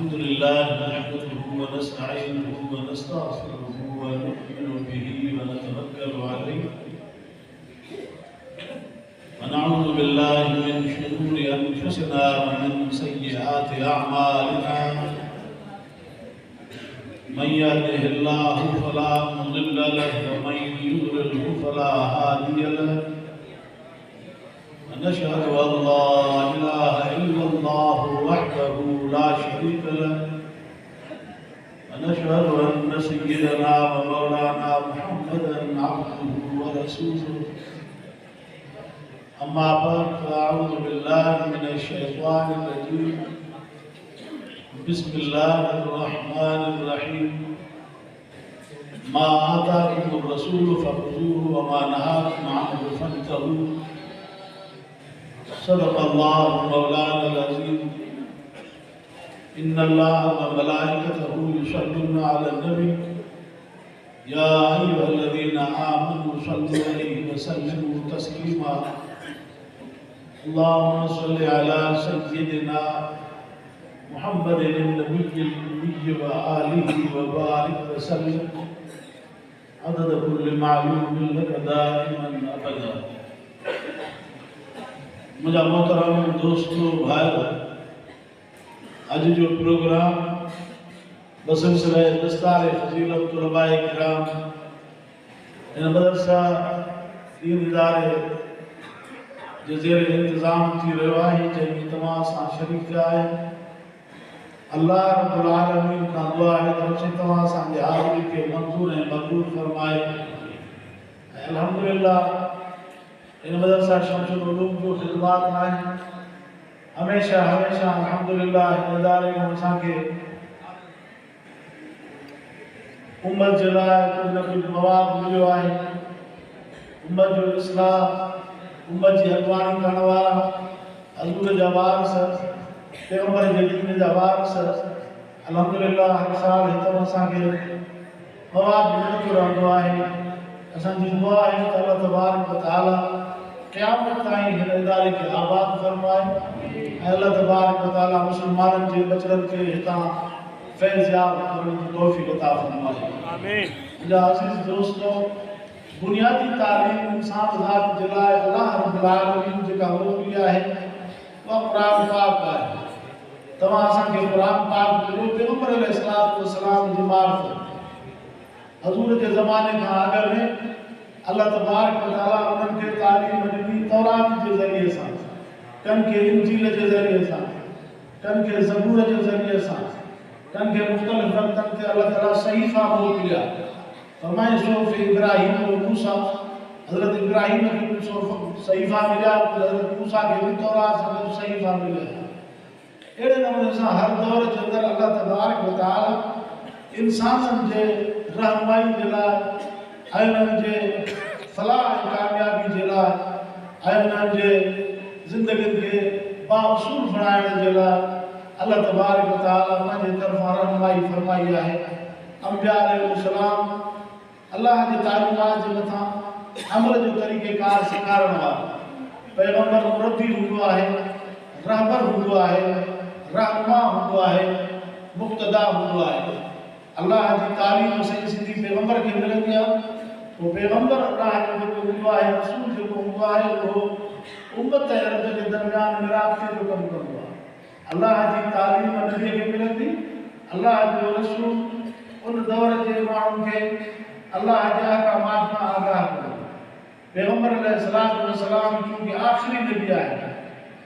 अल्हम्दुलिल्लाह नहमदुहु व नस्तईनुहु व नस्तगफिरुहु व नु'मिनु बिही व नतवक्कलु अलैहि व नऊज़ु बिल्लाहि मिन शुरूरि अनफुसिना व मिन सय्यिआति अअमालिना मन यहदिहिल्लाहु फला मुज़िल्ल लहु व मन युज़लिल्हु फला हादिय लहु नशहदु अल्ला इलाहा इल्लल्लाहु वहदहु ला शरीक लहु व नशहदु अन्न सय्यदना व मौलाना मुहम्मदन अब्दुहु व रसूलुहु अम्मा बाद फ़अऊज़ु बिल्लाहि मिनश शैतानिर रजीम बिस्मिल्लाहिर रहमानिर रहीम मा आताकुमुर रसूलु फ़ख़ुज़ूहु व मा नहाकुम अन्हु फ़ंतहू सदक़ल्लाहु मौलाना अज़ीम इन्नल्लाहा व मलाइकतहु युसल्लूना अलन नबी या अय्युहल्लज़ीना आमनू सल्लु अलैहि व सल्लिमू तस्लीमा अल्लाहुम्मा सल्लि अला सय्यिदिना मुहम्मदिन नबिय्यिल उम्मी व आलिहि व बारिक व सल्लिम अदद कुल्लि मालूमिन लक दाइमन अबदा। मुझा मोहतरम दोस्तों भाई, आज जो प्रोग्राम बसिलसिला दस्तार फजीलत तुलबाए किराम इन मदरसा दीन इदारे जो ज़ेर इंतज़ाम थी रहियो आहे, जंहिंमें तव्हां सां शरीक आहे। अल्लाह रब्बुल आलमीन खां दुआ आहे त अची तव्हां असांजे हाज़िरी खे मंज़ूर ऐं मक़बूल फरमाए। अल्हम्दुलिल्लाह इन मदरसा शमसुल उलूम जो ख़िदमात आहिनि। हमेशा हमेशा अल्हम्दुलिल्लाह इन इदारे में असांखे उम्मत जे लाइ कुझु न कुझु मवाद मिलियो आहे। उम्मत जो इस्लाह, उम्मत जी अॻुवानी करण वारा हज़ूर जा वारिस, पैगंबर जे दीन जा वारिस, अल्हम्दुलिल्लाह हर साल हितां असांखे मवाद मिलंदो रहंदो आहे। असांजी दुआ आहे त अल्लाह तबारक व तआला क़यामत ताईं हिन इदारे खे आबाद फरमाए ऐं अल्लाह तबारक व तआला मुस्लमाननि जे बचड़नि खे हितां फैज़याब करण जी तौफ़ीक़ अता फरमाए। आमीन। मुंहिंजा अज़ीज़ दोस्तो, बुनियादी तालीम इंसान ज़ात जे लाइ अल्लाह रब्बुल आलमीन जेका मोकिली आहे उहा क़ुरान पाक आहे। तव्हां असांखे क़ुरान पाक मिलियो पैगंबर अलैहिस्सलातु वस्सलाम जी मार्फत। हज़ूर के ज़माने खां अॻु में अल्लाह तबारक व तआला उन्हनि खे तालीम ॾिनी तौरात जे ज़रिए सां, कन खे इंजील जे ज़रिए सां, कन खे ज़बूर जे ज़रिए सां, कन खे मुख़्तलिफ़ वक़्तनि ते अल्लाह तआला सहीफ़ा मोकिलिया। फरमाए सूफ़ इब्राहीम व मूसा, हज़रत इब्राहीम खे भी सहीफ़ा मिलिया, हज़रत मूसा खे भी तौरात सां सहीफ़ा मिलिया। अहिड़े नमूने सां हर दौर जे अंदरि अल्लाह तबारक व तआला इंसाननि जे रहनुमाई जे लाइ ऐं उन्हनि जे फलाह ऐं कामयाबी जे लाइ ऐं उन्हनि जे ज़िंदगियुनि खे बाउसूल बणाइण जे लाइ अल्लाह तबारक व तआला पंहिंजे तरफ़ां रहनुमाई फरमाई आहे। अंबिया अलैहिस्सलाम अल्लाह जे तालीमात जे मथां अमल जो तरीक़ेकार सेखारण वारो पैगंबर मुरब्बी हूंदो आहे, रहबर हूंदो आहे, रहनुमा हूंदो आहे, मुक़्तदा हूंदो आहे। अल्लाह जी तालीम सही सिधी पैगंबर खे मिलंदी आहे। वो पैगंबर अल्लाह जो जेको हूंदो आहे, रसूल जेको हूंदो आहे, उहो उम्मत ऐं रब जे दरमियान मिराबते जो कमु कंदो आहे। अल्लाह जी तालीम नबीअ खे मिलंदी, अल्लाह जो रसूल उन दौर जे माण्हुनि खे अल्लाह जे अहकामात खां आगाह कंदो। पैगंबर अलैहिस्सलातु वस्सलाम चूंकि आख़िरी नबी आहे,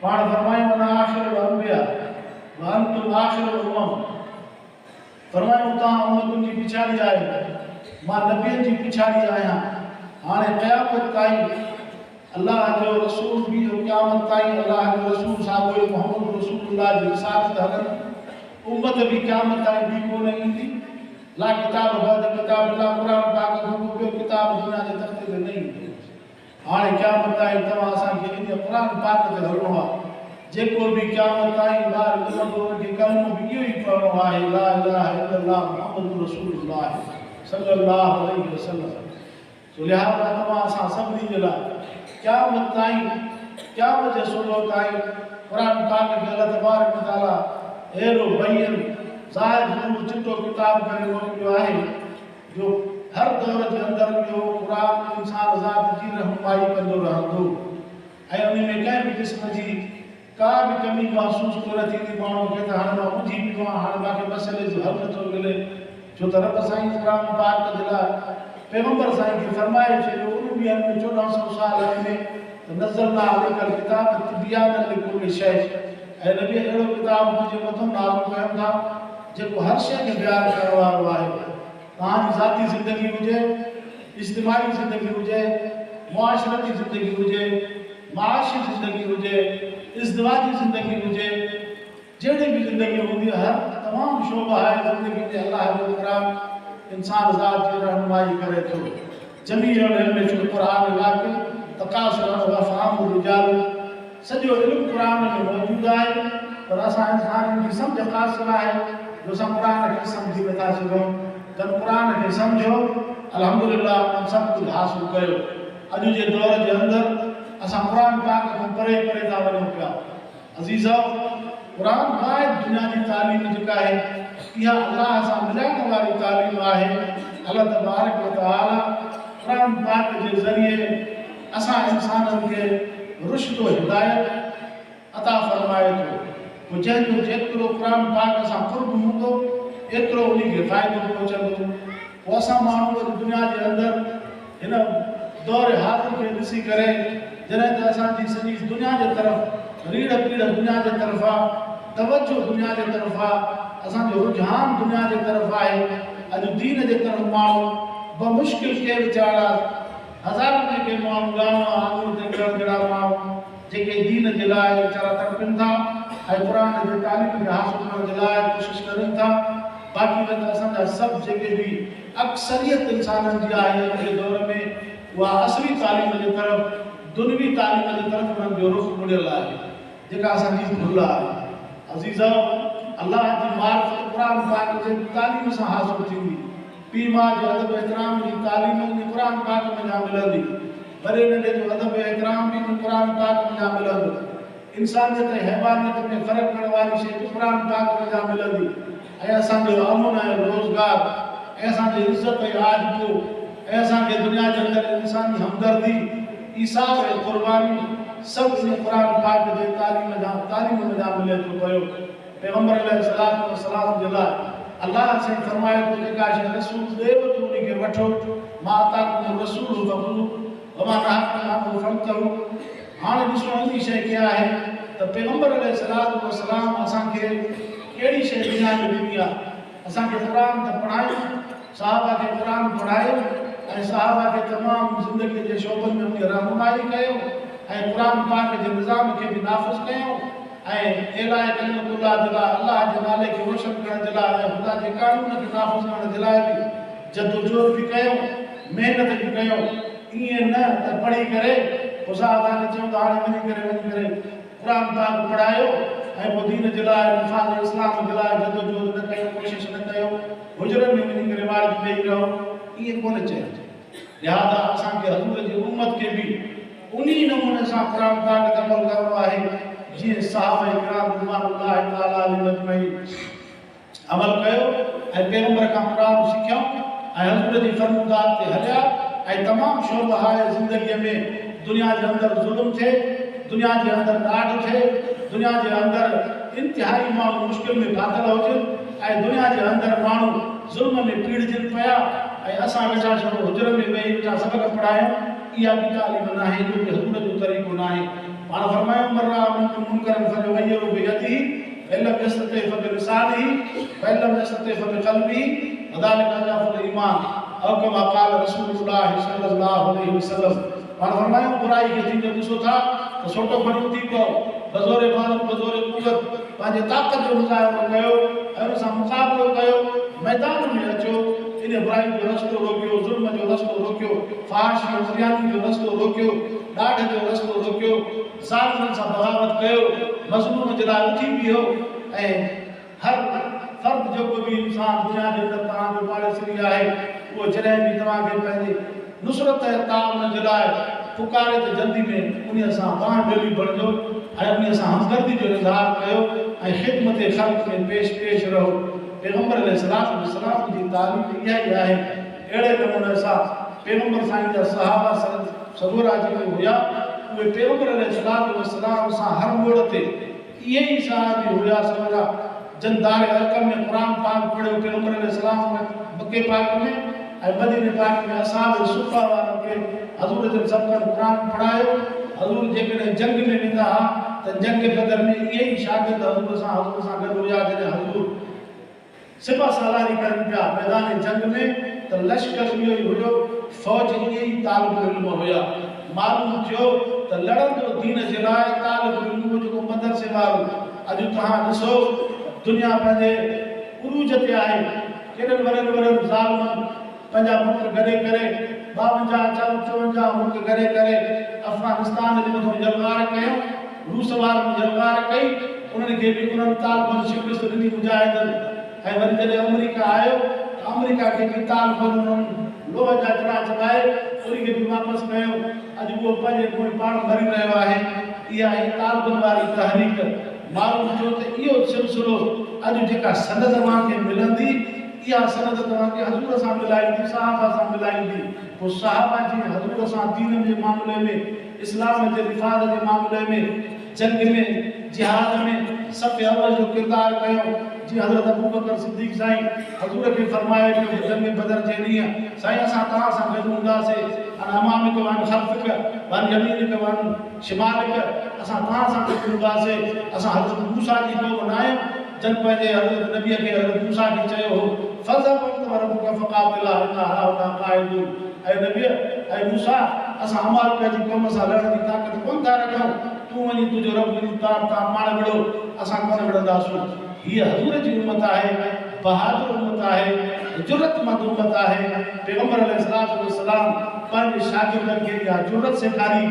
पाण फरमायूं अना आख़िरुल अंबिया व अंतुम आख़िरुल उमम। फरमायूं तव्हां उम्मतुनि जी पिछाड़ी आहियो, मां नबियनि जी पिछाड़ी आहियां। हाणे क़यामत ताईं अल्लाह जो रसूल भी क़यामत ताईं अल्लाह जो रसूल साॻियो मोहम्मद रसूलुल्लाह जी रिसालत हलंदी। उम्मत भी क़यामत ताईं बि कोन ईंदी। ला किताब बाद किताब, ला क़ुरान पाक खां ॿियो किताब दुनिया जे तख़्ते ते न ईंदो। हाणे क़यामत ताईं तव्हां असांखे इन क़ुरान पाक ते हलणो आहे। जेको भी क़यामत ताईं ॿार ॼमंदो उनखे कलमो भी इहो ई पढ़णो आहे, ला इलाहा इल्लल्लाह मुहम्मदुर रसूलुल्लाह सल्लल्लाहु अलैहि वसल्लम। तो लिहाज़ा तव्हां असां सभिनी जे लाइ क़यामत ताईं, क़यामत जे सुबुह ताईं क़ुरान पाक खे अल्लाह तबारक व तआला अहिड़ो बयन ज़ाहिर ज़रूर चिट्टो किताब करे मोकिलियो आहे जो हर दौर के अंदर इहो क़ुरान इंसान ज़ात जी रहनुमाई कंदो रहंदो ऐं उन में कंहिं बि क़िस्म जी का भी कमी महसूस कोन थींदी माण्हू खे त हाणे मां ॿुधी पियो आहियां हाणे मूंखे मसइले जो हल नथो मिले छो त रब साईं क़ुरान पाक जे लाइ पैगम्बर साईं खे फरमाए छॾियो उन ॾींहंनि में 1400 साल में त नज़लना अलैकल किताब तिबयानन लिकुल्लि शै ऐं नबी अहिड़ो किताब मुंहिंजे मथां नाज़िल कयूं था जेको हर शइ खे बयानु करण वारो आहे तव्हांजी ज़ाती ज़िंदगी हुजे इज्तिमाही ज़िंदगी हुजे मुआशरती ज़िंदगी हुजे माशी ज़िंदगी हुजे इज़्दिवाजी ज़िंदगी हुजे जहिड़ी भी ज़िंदगी हूंदी हर तमामु शोबा आहे ज़िंदगी में अल्लाह जो क़ुरान इंसान ज़ात जी रहनुमाई करे थो जमीअ में जो क़ुरान इलाक़े तकासुर व फ़हामुर रिजाल सॼो इल्मु क़ुरान में मौजूदु आहे पर असां इंसाननि जी सम्झ ख़ासि आहे जो असां क़ुरान खे सम्झी नथा सघूं जब क़ुरान खे सम्झो अल्हम्दुलिल्लाह सभु कुझु हासिलु कयो अॼु जे दौर जे अंदरि असां क़ुरान पाक खां परे परे था वञूं पिया अज़ीज़ो क़ुरान वाहिद दुनिया जी तालीम जेका आहे इहा अल्लाह सां मिलाइण वारी तालीम आहे अल्लाह तबारक व तआला क़ुरान पाक जे ज़रिए असां इंसाननि खे रुश्द व हिदायत अता फरमाए थो जंहिंजो जेतिरो क़ुरान पाक सां क़ुर्ब हूंदो एतिरो उन खे फ़ाइदो पहुचंदो पोइ असां माण्हू दुनिया जे अंदरि हिन दौर हाज़िर खे ॾिसी करे जॾहिं त असांजी सॼी दुनिया जे तरफ़ रीढ़ पीढ़ दुनिया जे तरफ़ आहे तवजो दुनिया जे तरफ़ आहे असांजो रुझान दुनिया जे तरफ़ आहे अॼु दीन जे तरफ़ माण्हू बमुश्किल के वीचारा हज़ारनि में के माण्हू गांव आंगूर ते जहिड़ा माण्हू जेके दीन जे लाइ वीचारा तड़पनि था ऐं क़ुरान जे तालीम खे हासिलु करण जे लाइ कोशिशि करनि था बाक़ी न त असांजा सभु जेके बि अक्सरियत इंसाननि जी आहे अॼु दौर में उहा असली तालीम जे तरफ़ दुनवी तालीम जे तरफ़ उन्हनि जो रुख़ मुड़ियल आहे जेका असांजी भुल आहे अज़ीज़ो अल्लाह जी मारिफत क़ुरान पाक जे तालीम सां हासिलु थींदी पीउ माउ जो अदब एतिराम जी तालीम इन क़ुरान पाक में जा मिलंदी वॾे नंढे जो अदब एतिराम बि इन क़ुरान पाक में जा मिलंदो इंसानियत ऐं हैवानियत में फ़र्क़ु करण वारी शइ बि क़ुरान पाक में जा मिलंदी ऐं असांजो अमन ऐं रोज़गार ऐं असांजी इज़त ऐं आजबो ऐं असांखे दुनिया जे अंदरि इंसानी हमदर्दी ईसार ऐं क़ुर्बानी सभु इन क़ुरान पाक जे तालीम में जा मिले थो पियो पैगम्बर अलैहिस्सलातु वस्सलाम जे लाइ अल्लाह साईं फरमाए थो जेका शइ रसूल ॾेव थो उन खे वठो मां ताकुम रसूल वफ़ू वमा नहाकुम अन्हु फंतहू हाणे ॾिसो अहिड़ी शइ क्या आहे त पैगम्बर अलैहिस्सलातु वस्सलाम असांखे कहिड़ी शइ दुनिया में ॾिनी आहे असांखे क़ुरान त पढ़ायो सहाबा खे क़ुरान पढ़ायो ऐं सहाबा खे तमामु ज़िंदगीअ जे शोबनि में उनखे रहनुमाई कयो ऐं क़ुरान पाक जे निज़ाम खे बि नाफ़िज़ कयो ऐं एलाए कलिमतुल्लाह जे लाइ अल्लाह जे नाले खे रोशन करण जे लाइ ऐं ख़ुदा जे क़ानून खे नाफ़िज़ करण जे लाइ बि जदोजहद बि कयो महिनत बि कयो ईअं न त पढ़ी करे पोइ सहाबा खे चऊं त हाणे वञी करे क़ुरान पाक पढ़ायो ऐं पोइ दीन जे लाइ निफ़ाज़ इस्लाम जे लाइ जदोजहद न कयो कोशिशि न कयो हुजरनि में वञी करे वार ॾेई रहो ईअं कोन चइजे लिहाज़ा असांखे हज़ूर जी उम्मत खे बि उन नमूने सां क़ुरान पाक ते अमल करणो आहे जीअं सहाबा किराम रिज़वानुल्लाह तआला अलैहिम अजमईन अमल कयो ऐं पैगम्बर खां क़ुरान सिखियो ऐं हज़ूर जी फरमात ते हलिया ऐं तमामु शोबा आहे ज़िंदगीअ में दुनिया जे अंदरि ज़ुल्म थिए दुनिया जे अंदरि ॾाढ थिए दुनिया जे अंदरि इंतिहाई माण्हू मुश्किल में फाथल हुजनि ऐं दुनिया जे अंदरि माण्हू ज़ुल्म में पीड़जनि पिया ऐं असां वेठा छो हुजर में वेही वेठा सबक़ पढ़ायूं इहा बि तालीम न आहे इहो बि हज़ूर जो तरीक़ो न आहे पाण फरमायूं मर्रा मुनकरन फलयुगय्यिरु बियदिही फइल्लम यस्तति फबिलिसानिही फइल्लम यस्तति फबिक़ल्बिही वज़ालिका अज़अफुल ईमान औ कमा क़ाल रसूलुल्लाह सल्लल्लाहु अलैहि वसल्लम पाण फरमायूं बुराई खे थींदे ॾिसो था त सोटो खणी थी पओ बज़ोरे बाज़ बज़ोरे कुवत पंहिंजे ताक़त जो मुज़ाहिरो कयो ऐं उन सां मुक़ाबिलो कयो मैदान में अचो इन बुराई जो रस्तो रोकियो ज़ुल्म जो रस्तो रोकियो फ़ाहिश ऐं ज़ियानी जो रस्तो रोकियो ॾाढ जो रस्तो रोकियो ज़ालिमनि सां बग़ावत कयो मज़लूम जे लाइ उथी बीहो ऐं हर फ़र्द जेको बि इंसान दुनिया जे अंदरि तव्हांजो पाड़ेसिरी आहे उहो जॾहिं बि तव्हांखे पंहिंजे नुसरत ऐं ताउन जे लाइ पुकारे त जल्दी में उन सां बांह ॿेड़ी बणिजो ऐं उन सां हमदर्दी जो इज़हार कयो ऐं ख़िदमत ख़ल्क़ में पेश रहो पैगंबर अलैहिस्सलाम जी तालीम इहा ई आहे। अहिड़े नमूने सां पैगंबर साईं जा सहाबा सगोरा जेके हुया उहे पैगंबर अलैहिस्सलाम सां हर मोड़ ते इहे ई सहाबी हुया सगोरा जन दार अरकम में कुरान पाक पढ़ियो पैगंबर अलैहिस्सलाम मक्के पाक में ऐं मदीने पाक में असहाब सुफ़ा वारनि खे हज़ूर जन सभु कुरान पढ़ायो। हज़ूर जेकॾहिं जंग में वेंदा हुआ त जंग बदर में इहे ई शागिर्द हज़ूर सां गॾु हुया। जॾहिं हज़ूर सिपह सालारी करनि पिया मैदान जंग में त लश्कर इहो ई हुयो, फ़ौज इहे ई तालिब इल्म हुया। मालूम थियो त लड़ंदो दीन जे लाइ तालिब इल्म जेको मदरसे वारो अॼु तव्हां ॾिसो दुनिया पंहिंजे उरूज ते आहे। केॾनि वॾनि ज़ालिमनि पंहिंजा मुल्क गॾे करे 52-54 मुल्क गॾे करे अफ़गानिस्तान जे मथां जलवार कयो, रूस वारनि जलवार कई, उन्हनि खे बि उन्हनि तालिबनि शिकस्त ॾिनी मुजाहिदनि। ऐं वरी जॾहिं अमेरिका आयो त अमेरिका खे बि तालिबनि उन्हनि लोह जा चढ़ा चढ़ाए उन खे बि वापसि कयो। अॼु उहो पंहिंजे कोई पाण मरी रहियो आहे। इहा आहे तालिबनि वारी तहरीक। मालूम थियो त इहो सिलसिलो अॼु जेका सनद तव्हांखे मिलंदी इहा सनद तव्हांखे हज़ूर सां मिलाईंदी, सहाबा सां मिलाईंदी। पोइ सहाबा जी हज़ूर सां दीन जे मामले में, इस्लाम जे रिफ़ाद जे मामले में, जंग में, जिहाद में सफ़ अव्वल जो किरदारु कयो। जी हज़रत अबू बकर सिद्दीक़ साईं हज़ूर खे फरमायो त जंग बदर जे ॾींहुं साईं असां तव्हां सां गॾु हूंदासीं, अन अमामिक वन ख़ल्फ़िक वन यमीनिक वन शिमालिक, असां तव्हां सां गॾु हूंदासीं। असां हज़रत मूसा जी क़ौम न आहियूं जन पंहिंजे हज़रत नबीअ खे हज़रत मूसा खे चयो हो फ़ज़हब अंत रब्बुक फ़क़ातिला इन्ना हाहुना क़ाइदून। ऐं नबीअ ऐं मूसा असां अमालिक जी क़ौम सां लड़ण जी ताक़त कोन था रखूं, तूं वञी तुंहिंजो रब तां पाण विढ़ो, असां कोन विढ़ंदासूं। हीअ हज़ूर जी उम्मत आहे, बहादुर उम्मत आहे, जुरतमंद उम्मत आहे। पैगंबर अलैहिस्सलाम पंहिंजे शागिर्दनि खे इहा जुरत सेखारी,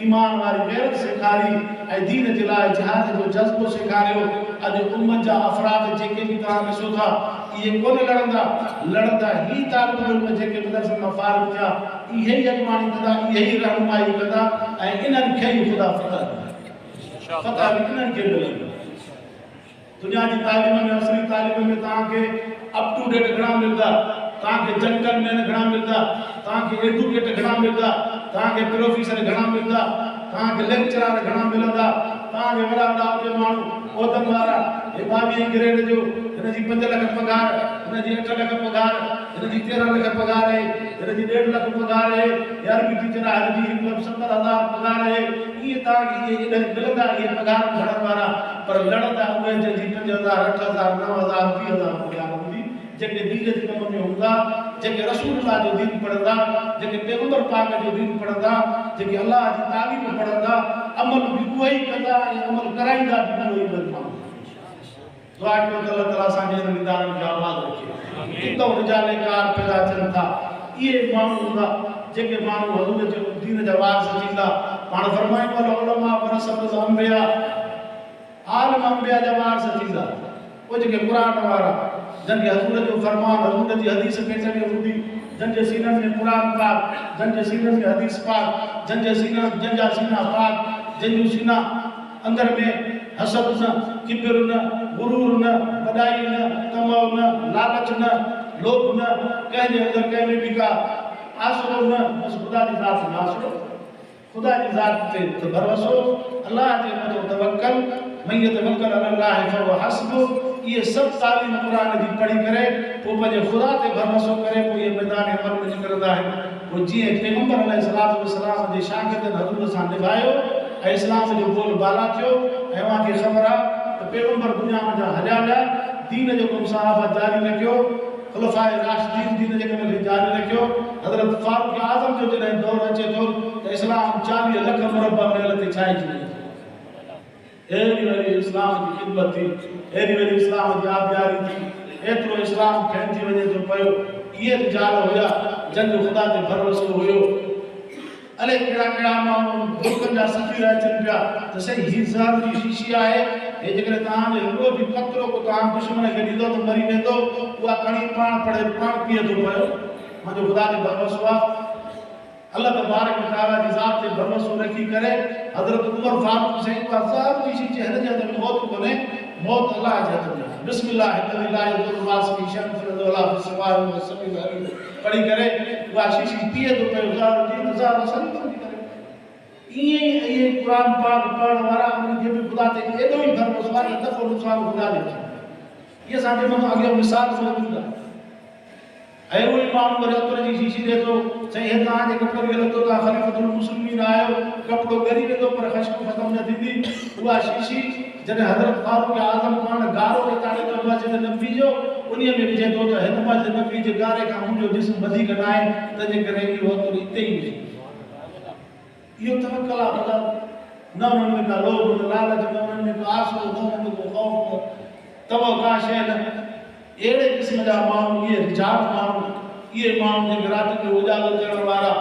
ईमान वारी गैरत सेखारी ऐं दीन जे लाइ जिहाद जो जज़्बो सेखारियो। अॼु उम्मत जा अफ़राद जेके बि तव्हां ॾिसो था इहे कोन लड़ंदा ही तालिब इल्म जेके मदरसनि मां फ़ारिग़ थिया इहे ई अॻुवाणी कंदा, इहे ई रहनुमाई कंदा ऐं इन्हनि खे ई ख़ुदा फतह इन्हनि खे मिलंदी। दुनिया जी तालीम में, असली तालीम में तव्हांखे अप टू डेट घणा मिलंदा, तव्हांखे जेंटलमैन घणा मिलंदा, तव्हांखे एडुकेट घणा मिलंदा, तव्हांखे प्रोफेसर घणा मिलंदा, तव्हांखे लेक्चरर घणा मिलंदा, तव्हांखे वॾा वॾा माण्हू उहिदनि वारा 22 ग्रेड जो हिन जी 5 लख पगार, हिन जी 8 लख पगार, हिन जी 13 लख पगार आहे, हिन जी 1.5 लख पगार आहे, अरबी टीचर आहे हिन जी 70,000 पगार आहे। इहे तव्हांखे इहे मिलंदा इहे पगार घणनि वारा, पर लड़ंदा उहे जंहिंजी 5,000 8,000 9,000 20,000 पगार हूंदी, जेके दीन जे कम में हूंदा, जेके रसूलुल्लाह जो दीन पढ़ंदा, जेके पैगंबर पाक जो दीन पढ़ंदा, जेके अल्लाह जी तालीम पढ़ंदा, अमल बि उहे ई कंदा ऐं अमल कराईंदा बि उहे ई माण्हू। दुआ कयो त अल्लाह ताला असांजे हिन निदान खे आबाद रखे। हिकु रिजालेकार पैदा थियनि था इहे माण्हू हूंदा जेके माण्हू हज़ूर जो दीन जा वारिस थींदा। पाण फरमाईंदो आहे उलमा वरसतुल अंबिया, आलिम अंबिया जा वारिस थींदा। उहे जेके क़ुरान वारा जंहिंखे हज़ूर जो फरमान, हज़ूर जी हदीस पेट में हूंदी, जंहिंजे सीननि में क़ुरान पाक, जंहिंजे सीननि में हदीस पाक, जंहिंजा सीना पाक, जंहिंजूं सीना अंदर में हसद न, किब्र न, गुरूर न, वॾाई न, तमव न, लालच न, लोभ न, कंहिंजे अंदर कंहिं में बि का आसरो न, बसि ख़ुदा जी ज़ात में आसरो, ख़ुदा जी ज़ात ते भरोसो, अल्लाह जे मथां तवक्कल, मन यतवक्कल अलल्लाह फहुव हस्बुह। इहे सभु तालीम क़ुरान जी पढ़ी करे पोइ पंहिंजे ख़ुदा ते भरोसो करे पोइ इहे मैदान अमल में निकिरंदा आहिनि। पोइ जीअं पैगंबर अलैहिस्सलाम जे शागिर्दनि हज़ूर सां निभायो ऐं इस्लाम जो बोल बाला थियो ऐं उनखे ख़बर आहे त पैगंबर दुनिया में हलिया विया, दीन जो कमु सहाबा जारी रखियो, खुलफाए राशिदीन दीन जे कम खे जारी रखियो। हज़रत फारूक आज़म जो जॾहिं दौर अचे थो त इस्लाम 40 लख मुरबा मील ते छाइजी वञे। एॾी वॾी इस्लाम जी ख़िदमत थी, एॾी वॾी इस्लाम जी आबियारी थी, एतिरो इस्लाम फहिलिजी वञे थो पियो। इहे रिजाल हुया जंहिंजो ख़ुदा ते भरोसो हुयो। अले कहिड़ा कहिड़ा माण्हू मुल्कनि जा सफ़ीर अचनि पिया त साईं हीअ ज़हर जी शीशी आहे, हे जेकॾहिं तव्हांजो हिकिड़ो बि क़तरो को तव्हां दुश्मन खे ॾींदो त मरी वेंदो, उहा खणी पाण पीए थो पियो। मुंहिंजो ख़ुदा ते भरोसो आहे। अल्लाह तबारक व तआला जी ज़ात ते भरोसो रखी करे हज़रत उमर फारूक साईं उहा ज़हर जी शीशी हिन जे हथ में मौत कोन्हे, मौत अल्लाह जे हथ में आहे। बिस्मिल्लाह ला यदुरु मां इस्मिही शैउन फिल अर्दि वला फिस समाइ वहुव अस्समीउल अलीम पढ़ी करे उहा शीशी पीए थो पियो ज़ार जी ज़ार असर थी करे ये कुरान पाक पढ़ण वारा उन्हनि खे बि ख़ुदा ते एॾो ई भरोसो आहे त दफ़ो नुक़सान ख़ुदा ॾे ये असांजे मथां अॻियां मिसाल मौजूदु आहे। ऐं उहो ई माण्हू वरी अतर जी शीशी ॾिए थो चई हे तव्हांजे कपिड़े खे लथो तव्हां ख़लीफ़तुल मुस्लिमीन आहियो कपिड़ो ॻरी वेंदो पर ख़ुशबू ख़तमु न थींदी। उहा शीशी जॾहिं हज़रत फारूक आज़म पाण गारो विताड़े थो मस्जिद नबी जो उन में विझे थो त हिन मस्जिद नबी जे गारे खां मुंहिंजो जिस्म वधीक न आहे तंहिंजे करे इहो अतर हिते ई विझे। इहो तवक्कुल आहे मतिलबु न उन्हनि में का लोभ न लालच न उन्हनि में को आसो न उन्हनि में को ख़ौफ़ तव का शइ न अहिड़े क़िस्म जा माण्हू इहे रिजाल माण्हू इहे माण्हू जेके राति जो उजागर करण वारा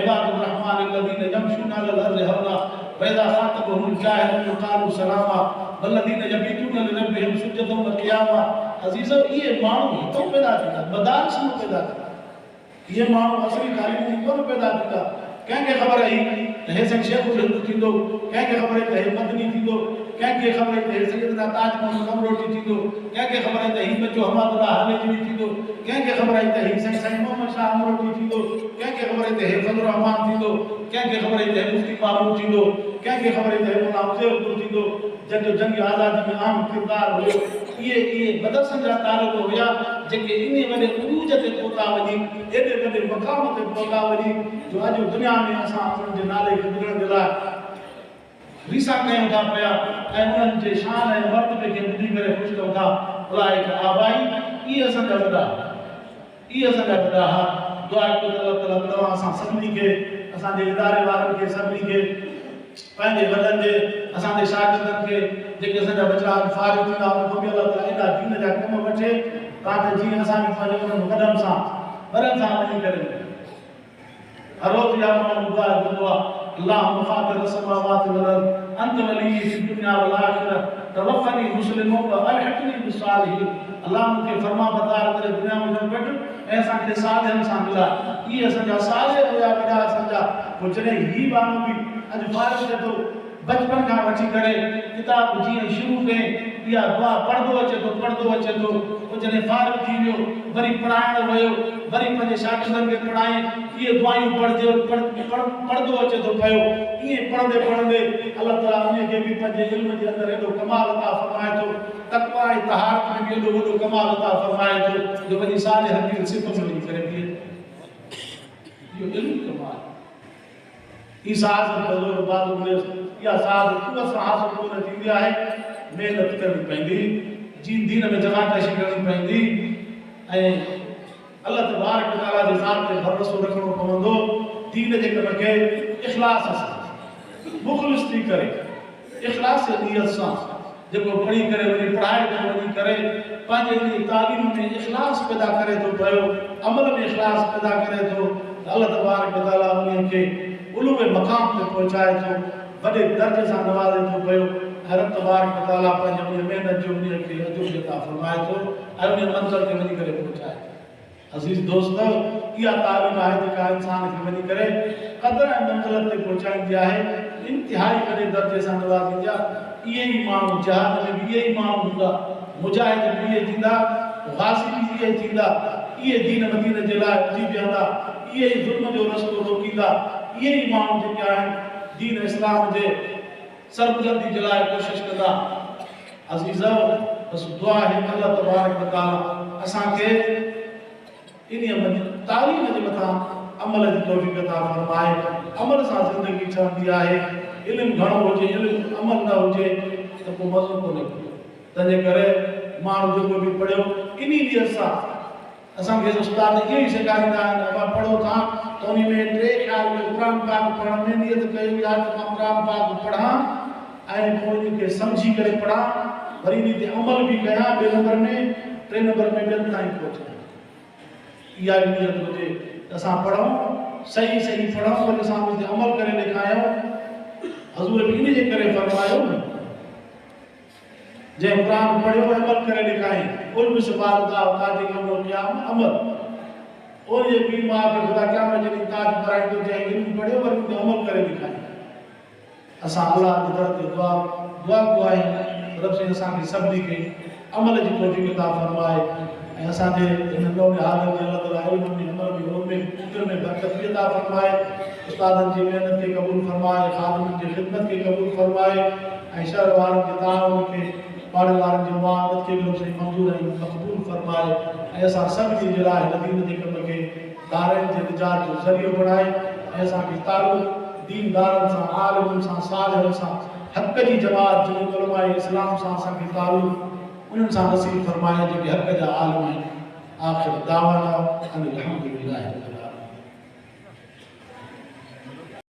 इबादुर रहमान अलज़ीन यमशूना अलल अर्ज़ि हौना वइज़ा ख़ातबहुमुल जाहिलून क़ालू सलामा वल्लज़ीन यबीतूना लिरब्बिहिम सुज्जदन व क़ियामा। अज़ीज़ो इहे माण्हू हितों पैदा थींदा मदारिस में पैदा थींदा इहे माण्हू असली तालीम कोन पैदा थींदा। कंहिंखे ख़बर आहे त हे साईं शेखुल हिंद थींदो कंहिंखे ख़बर आहे त हे मदनी थींदो कंहिंखे ख़बर आहे त हे सैयदना ताज मोहम्मद अमरोटी थींदो कंहिंखे ख़बर आहे त हीउ बच्चो हमादुल्लाह हालेजवी थींदो कंहिंखे ख़बर आहे त हीउ साईं मोहम्मद शाह अमरोटी थींदो कंहिंखे ख़बर आहे त हे फज़लुर रहमान थींदो कंहिंखे ख़बर आहे त हे मुफ्ती मामूद थींदो कंहिंखे ख़बर आहे त हे मुल्ला हुसैन थींदो जंहिंजो जंग आज़ादी में आम किरदारु हुयो। इहे मदरसनि जा तालिब हुया जेके इन वॾे उरूज ते पहुता वञी एॾे वॾे मक़ाम ते पहुता वञी जो अॼु दुनिया में असां उन्हनि जे नाले खे ॿुधण जे लाइ रीसा कयूं था पिया ऐं उन्हनि जे शान ऐं मर्तबे खे ॿुधी करे ख़ुशि थियूं था। उलाइक आबाई इहे असांजा वॾा इहे असांजा वॾा हा दुआ कयो त अल्लाह ताला तव्हां असां सभिनी खे असांजे इदारे वारनि खे सभिनी खे पंहिंजे वॾनि जे असांजे शागिर्दनि खे जेके असांजा बचा फारिग थींदा उन्हनि खे अल्लाह ताला एॾा दीन जा कम वठे ताकि जीअं असांखे पंहिंजे उन्हनि वॾनि सां वञी करे हर रोज़ या माण्हू दुआ कंदो आहे अल्लाहुम्मा फातिर अस्समावाति वल अर्द अंत वली फी दुनिया वल आखिरह तवफ़नी मुस्लिमों व अलहिक़नी बिस्सालिहीन। अल्लाह मूंखे फरमा बरदार करे दुनिया में जो वठ ऐं असांखे सालिहनि सां मिला इहे असांजा सालिह हुया वॾा असांजा पोइ जॾहिं हीउ माण्हू बि अॼु फारिग थिए थो बचपन खां वठी करे किताब जीअं शुरू कई इहा दुआ पढ़ंदो अचे थो पोइ जॾहिं फारिग थी वियो वरी पढ़ाइण वियो वरी पंहिंजे शागिर्दनि खे पढ़ाए इहे दुआयूं पढ़ंदो अचे थो पियो। ईअं पढ़ंदे पढ़ंदे अल्लाह ताला उन खे बि पंहिंजे इल्म जे अंदरि एॾो कमाल अता फ़रमाए थो तक़वा ऐं तहारत में बि एॾो वॾो कमाल अता फ़रमाए थो जो वञी सालिहनि जी सिफ़त वञी करे बीहे इहो इल्मु कमाल ई साज़ बज़ुर्ग बाज़ में या साज़ कुवत सां हासिल कोन थींदी आहे महिनत करणी पवंदी जी दीन में जमाकशी करणी पवंदी ऐं अल्लाह तबारक व तआला जे ज़ात ते भरोसो रखणो पवंदो दीन जे कम खे इख़लास सां मुख़लिस थी करे इख़लास नियत सां जेको पढ़ी करे वरी पढ़ाए थो वञी करे पंहिंजे तालीम में इख़लास पैदा करे थो पियो अमल में इख़लास पैदा करे थो अल्लाह तबारक व तआला उन्हनि खे उलूए मक़ाम ते पहुचाए थो वॾे दर्जे सां नवाज़े थो पियो हर तबारक व तआला पंहिंजे उन महिनत जो उन खे अजर अता फ़रमाए थो ऐं उन मंज़िल ते वञी करे पहुचाए। अज़ीज़ दोस्त इहा तालीम आहे जेका इंसान खे वञी करे क़दर ऐं मंज़िल ते पहुचाईंदी आहे इंतिहाई वॾे दर्जे सां नवाज़ींदी आहे। इहे ई माण्हू जहाद में बि इहे ई माण्हू हूंदा मुजाहिद बि इहे थींदा ग़ाज़ी बि इहे थींदा इहे दीन मदीन जे लाइ उथी बीहंदा इहे ई ज़ुल्म जो रस्तो रोकींदा इहे ई माण्हू जेके आहिनि दीन इस्लाम जे सरबुलंदी जे लाइ कोशिशि कंदा। अज़ीज़ बसि दुआ आहे अल्लाह तबारक व तआला असांखे इन तालीम जे मथां अमल जी तौफ़ीक़ अता फ़रमाए। अमल सां ज़िंदगी ठहंदी आहे इल्मु घणो हुजे इल्मु अमल न हुजे त पोइ मज़ो कोन्हे तंहिंजे करे माण्हू जेको बि पढ़ियो इन नियत सां असांखे उस्ताद इहो ई सेखारींदा आहिनि असां पढ़ो था त उन में टे ख़्याल में क़ुरान पाक पढ़ण में नियत कई आहे त मां क़ुरान पाक पढ़ां ऐं पोइ इन खे सम्झी करे पढ़ां वरी इन ते अमल बि कयां ॿिए नंबर में टे नंबर में ॿियनि ताईं पहुचां इहा नियत हुजे त असां पढ़ूं सही सही पढ़ूं वरी असां उन ते अमल करे ॾेखारियूं। हज़ूर बि इन जे करे फरमायो न जंहिं क़ुरान पढ़ियो अमल करे ॾेखारियईं उन बि सुभाणे ताज कमो क़याम अमल उन जे पीउ माउ खे ख़ुदा क़यामत जे ॾींहुं ताज पाराईंदो जंहिं इल्मु पढ़ियो वरी उन ते अमल करे ॾेखारियईं। असां अल्लाह जे दर ते दुआ घुरायूं रब से असांखे सभिनी खे अमल जी तौफ़ीक़ अता फरमाए ऐं असांजे इन नौं हालत जे अल्लाह ताला इल्म में अमल में उन में फिक्र में बरकत भी अता फरमाए उस्तादनि जी महिनत खे क़बूल फरमाए ख़ादिमनि जी ख़िदमत खे क़बूल फरमाए ऐं शहर वारनि जे ताउन खे पाड़े वारनि जे मुआवनत खे बि रब से मंज़ूर ऐं मक़बूल फरमाए ऐं असां सभिनी जे लाइ हिन दीन जे कम खे दारनि जे निजात जो ज़रियो बणाए ऐं असांखे ताल्लुक़ दीनदारनि सां आलिमनि सां सालिहनि सां हक़ जी जमात जिन उलमाए इस्लाम सां असांखे ताल्लुक़ उन्हनि सां नसीब फरमाए जेके हक़ जा आलिम आहिनि आख़िर दावाना अनिल हम्दुलिल्लाह।